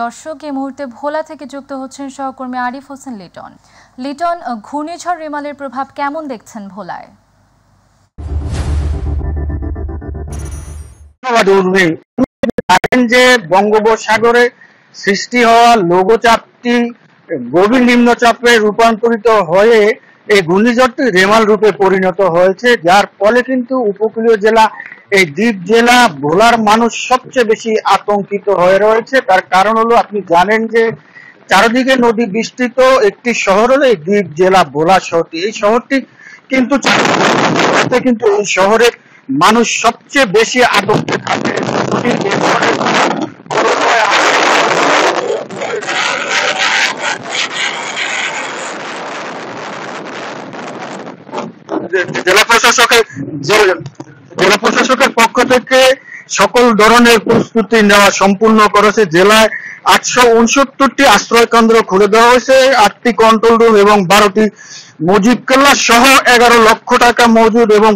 দর্শক এই মুহূর্তে ভোলা থেকে যুক্ত হচ্ছেন সহকর্মী আরিফ হোসেন লিটন। লিটন, ঘূর্ণিঝড় রেমালের প্রভাব কেমন দেখছেন ভোলায়? যে বঙ্গোপসাগরে সৃষ্টি হওয়া লঘুচাপটি গভীর নিম্নচাপে রূপান্তরিত হয়ে এই ঘূর্ণিঝড়টি রেমাল রূপে পরিণত হয়েছে, যার ফলে কিন্তু উপকূলীয় জেলা এই দ্বীপ জেলা ভোলার মানুষ সবচেয়ে বেশি আতঙ্কিত হয়ে রয়েছে। তার কারণ হলো, আপনি জানেন যে চারদিকে নদী বিস্তৃত একটি শহর হলো এই দ্বীপ জেলা ভোলা শহরটি। এই শহরটি কিন্তু এই শহরের মানুষ সবচেয়ে বেশি আতঙ্কে থাকে। জেলা প্রশাসকের পক্ষ থেকে সকল ধরনের প্রস্তুতি নেওয়া সম্পূর্ণ করেছে। জেলায় 869টি আশ্রয় কেন্দ্র খুলে দেওয়া হয়েছে, 8টি কন্ট্রোল রুম এবং 12টি মজুদ কেল্লা সহ 11 লক্ষ টাকা মজুদ এবং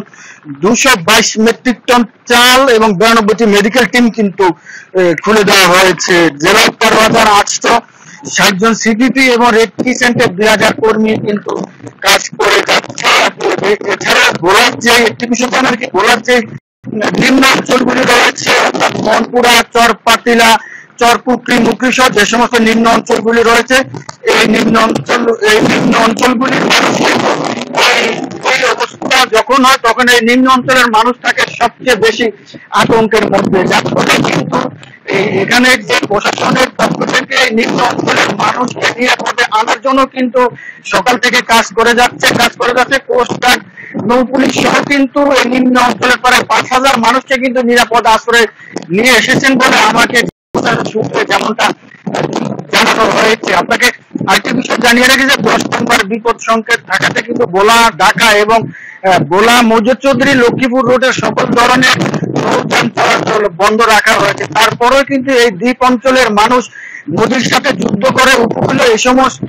222 মেট্রিক টন চাল এবং 92টি মেডিকেল টিম কিন্তু খুলে দেওয়া হয়েছে। জেলার 13,860 জন সিপিপি এবং রেড ক্রিসেন্টের 2000 কর্মী কিন্তু কাজ করে যাচ্ছে। এছাড়া ভোলার যে একটি বিষয় জানার কি, ভোলার যে নিম্ন অঞ্চলগুলি রয়েছে অর্থাৎ মনপুরা, চরপাতিলা, চরপুকরি, মুকরিসহ যে সমস্ত নিম্ন অঞ্চলগুলি রয়েছে, এই নিম্ন অঞ্চলগুলির মানুষের এই অবস্থা যখন হয় তখন এই নিম্ন অঞ্চলের মানুষ থাকে সবচেয়ে বেশি আতঙ্কের মধ্যে। যার ফলে কিন্তু এখানে যে প্রশাসনের পক্ষ থেকে নিম্ন অঞ্চলের মানুষকে নিরাপদে আনার জন্য কিন্তু সকাল থেকে কাজ করে যাচ্ছে কোস্টগার্ড, নৌপুলিশ সহ কিন্তু এই নিম্ন অঞ্চলের প্রায় 5,000 মানুষকে কিন্তু নিরাপদ আশ্রয় নিয়ে এসেছেন বলে আমাকে সূত্রে যেমনটা জানানো হয়েছে। আপনাকে আরেকটি বিষয় জানিয়ে রাখি যে 10 নম্বর বিপদ সংকেত থাকাতে কিন্তু ভোলা, ঢাকা এবং ভোলা, মৌজুদ চৌধুরী, লক্ষ্মীপুর রোডের সকল ধরনের নৌযান চলাচল বন্ধ রাখা হয়েছে। তারপরেও কিন্তু এই দ্বীপ অঞ্চলের মানুষ নদীর সাথে যুদ্ধ করে, উপকূলে এই সমস্ত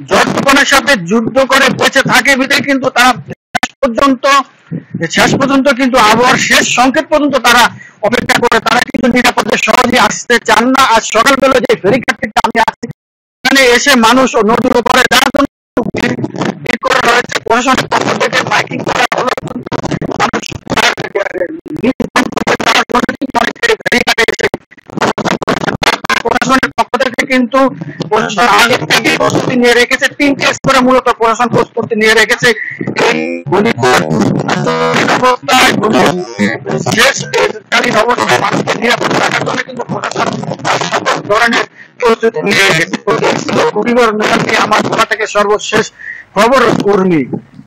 ঝড় তুফানের সাথে যুদ্ধ করে বেঁচে থাকে বিধায় কিন্তু তারা শেষ পর্যন্ত কিন্তু আবহাওয়ার শেষ সংকেত পর্যন্ত তারা অপেক্ষা করে। তারা কিন্তু নিরাপদে সহজে আসতে চান না। আজ সকালবেলা যে ফেরিঘাটটিতে আমি আছি, এখানে এসে মানুষ নদীর উপরে যাওয়ার জন্য ভিড় করা রয়েছে। প্রশাসনের পক্ষ থেকে মাইকিং করা হলো, মানুষ প্রশাসনের পক্ষ থেকে কিন্তু প্রশাসন আগে থেকে প্রস্তুতি নিয়ে রেখেছে। 3 কেস করে মূলত প্রশাসন প্রস্তুতি নিয়ে রেখেছে এই শেষকালীন অবস্থায় মানুষকে নিরাপদ রাখার জন্য কিন্তু প্রশাসন সকল ধরনের প্রস্তুতি নিয়ে রেখেছে। আমার ভোলা থেকে সর্বশেষ খবর কর্মী।